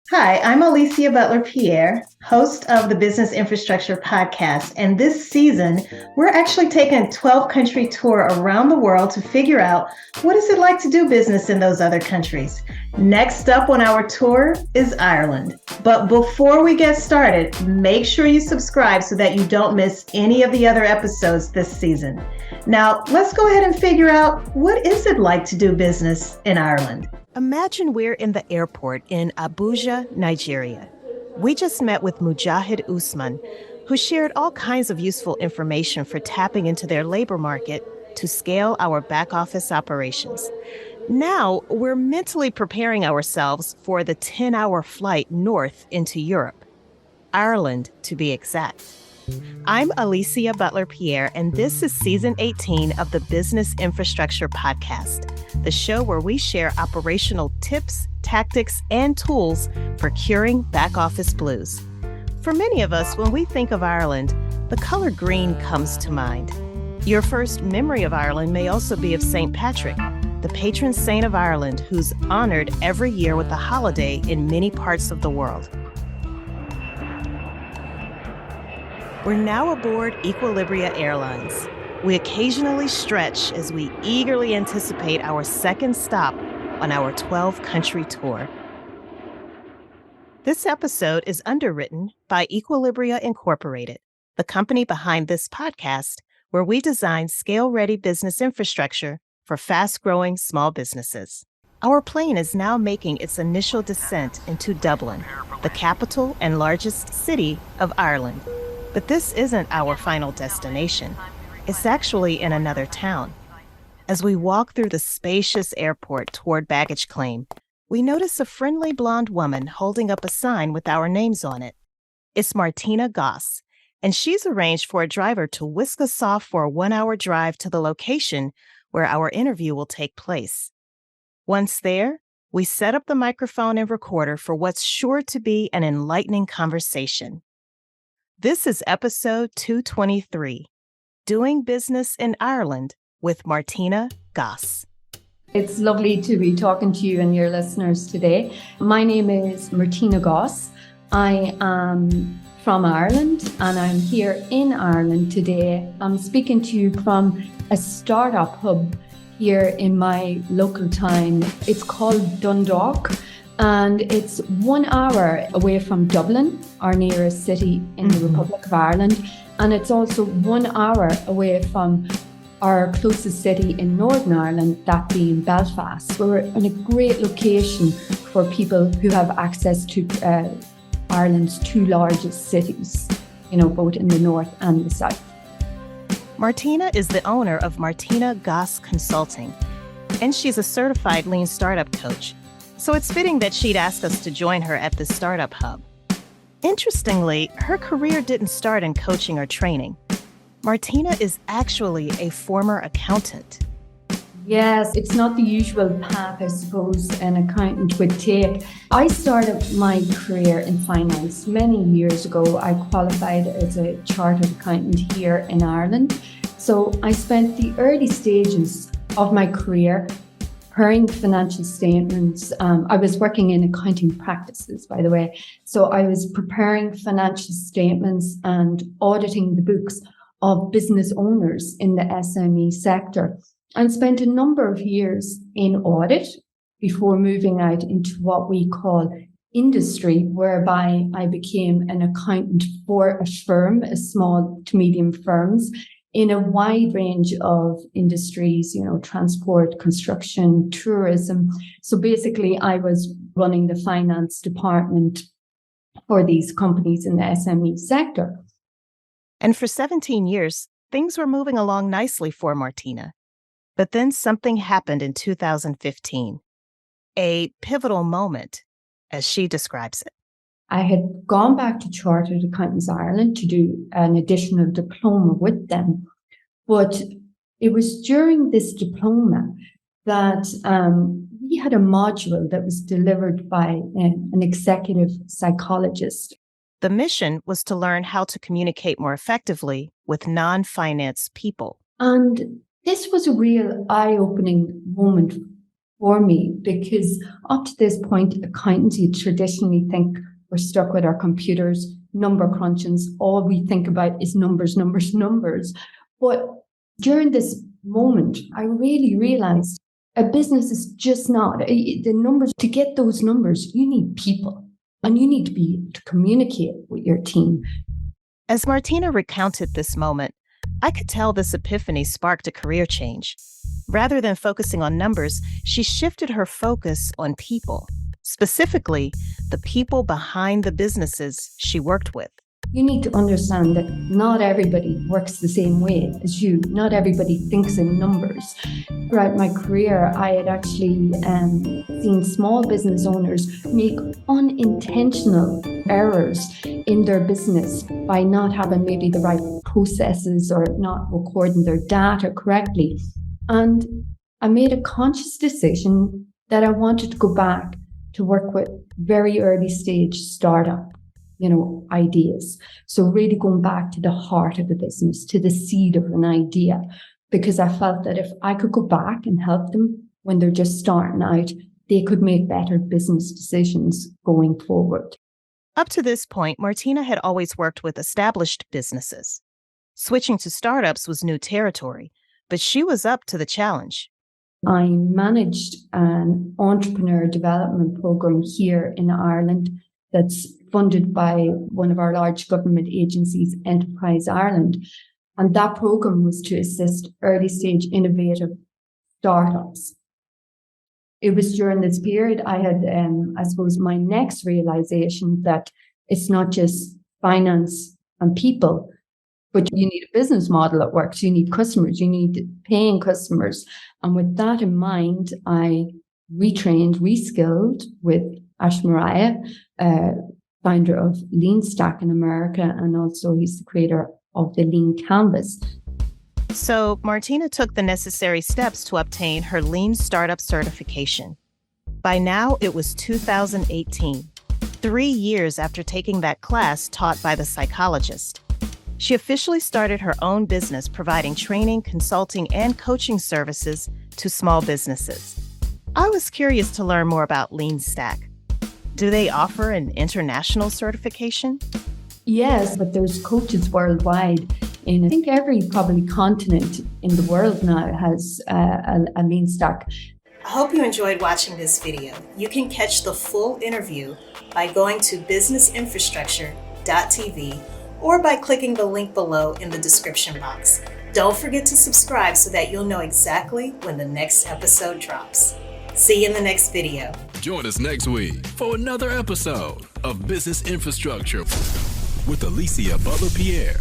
Hi, I'm Alicia Butler Pierre, host of the Business Infrastructure Podcast. And this season, we're actually taking a 12-country tour around the world to figure out what is it like to do business in those other countries. Next up on our tour is Ireland. But before we get started, make sure you subscribe so that you don't miss any of the other episodes this season. Now, let's go ahead and figure out what is it like to do business in Ireland. Imagine we're in the airport in Abuja, Nigeria. We just met with Mujahid Usman, who shared all kinds of useful information for tapping into their labor market to scale our back office operations. Now we're mentally preparing ourselves for the 10-hour flight north into Europe, Ireland to be exact. I'm Alicia Butler Pierre, and this is season 18 of the Business Infrastructure Podcast, the show where we share operational tips, tactics, and tools for curing back office blues. For many of us, when we think of Ireland, the color green comes to mind. Your first memory of Ireland may also be of St. Patrick, the patron saint of Ireland, who's honored every year with a holiday in many parts of the world. We're now aboard Equilibria Airlines. We occasionally stretch as we eagerly anticipate our second stop on our 12-country tour. This episode is underwritten by Equilibria Incorporated, the company behind this podcast, where we design scale-ready business infrastructure for fast-growing small businesses. Our plane is now making its initial descent into Dublin, the capital and largest city of Ireland. But this isn't our final destination. It's actually in another town. As we walk through the spacious airport toward baggage claim, we notice a friendly blonde woman holding up a sign with our names on it. It's Martina Goss, and she's arranged for a driver to whisk us off for a 1-hour drive to the location where our interview will take place. Once there, we set up the microphone and recorder for what's sure to be an enlightening conversation. This is episode 223, Doing Business in Ireland with Martina Goss. It's lovely to be talking to you and your listeners today. My name is Martina Goss. I am from Ireland and I'm here in Ireland today. I'm speaking to you from a startup hub here in my local town. It's called Dundalk. And it's 1 hour away from Dublin, our nearest city in the Republic of Ireland. And it's also 1 hour away from our closest city in Northern Ireland, that being Belfast. We're in a great location for people who have access to Ireland's two largest cities, both in the north and the south. Martina is the owner of Martina Goss Consulting, and she's a certified lean startup coach. So it's fitting that she'd ask us to join her at the Startup Hub. Interestingly, her career didn't start in coaching or training. Martina is actually a former accountant. Yes, it's not the usual path, I suppose, an accountant would take. I started my career in finance many years ago. I qualified as a chartered accountant here in Ireland. So I spent the early stages of my career preparing financial statements. I was working in accounting practices, by the way. So I was preparing financial statements and auditing the books of business owners in the SME sector, and spent a number of years in audit before moving out into what we call industry, whereby I became an accountant for a firm, a small to medium firms, in a wide range of industries, transport, construction, tourism. So basically, I was running the finance department for these companies in the SME sector. And for 17 years, things were moving along nicely for Martina. But then something happened in 2015, a pivotal moment, as she describes it. I had gone back to Chartered Accountants Ireland to do an additional diploma with them. But it was during this diploma that we had a module that was delivered by an executive psychologist. The mission was to learn how to communicate more effectively with non-finance people. And this was a real eye-opening moment for me, because up to this point, accountants, you traditionally think we're stuck with our computers, number crunchings. All we think about is numbers, numbers, numbers. But during this moment, I really realized a business is just not the numbers. To get those numbers, you need people, and you need to be able to communicate with your team. As Martina recounted this moment, I could tell this epiphany sparked a career change. Rather than focusing on numbers, she shifted her focus on people, specifically the people behind the businesses she worked with. You need to understand that not everybody works the same way as you. Not everybody thinks in numbers. Throughout my career, I had actually seen small business owners make unintentional errors in their business by not having maybe the right processes or not recording their data correctly. And I made a conscious decision that I wanted to go back to work with very early stage startup, ideas. So really going back to the heart of the business, to the seed of an idea, because I felt that if I could go back and help them when they're just starting out, they could make better business decisions going forward. Up to this point, Martina had always worked with established businesses. Switching to startups was new territory, but she was up to the challenge. I managed an entrepreneur development program here in Ireland that's funded by one of our large government agencies, Enterprise Ireland. And that program was to assist early stage innovative startups. It was during this period I had, I suppose, my next realization that it's not just finance and people, but you need a business model that works. You need customers. You need paying customers. And with that in mind, I reskilled with Ash Mariah, founder of LEANSTACK in America, and also he's the creator of the Lean Canvas. So Martina took the necessary steps to obtain her Lean Startup certification. By now, it was 2018, 3 years after taking that class taught by the psychologist. She officially started her own business providing training, consulting, and coaching services to small businesses. I was curious to learn more about LEANSTACK. Do they offer an international certification? Yes, but there's coaches worldwide. In I think every probably continent in the world now has a LEANSTACK. I hope you enjoyed watching this video. You can catch the full interview by going to businessinfrastructure.tv or by clicking the link below in the description box. Don't forget to subscribe so that you'll know exactly when the next episode drops. See you in the next video. Join us next week for another episode of Business Infrastructure with Alicia Butler-Pierre.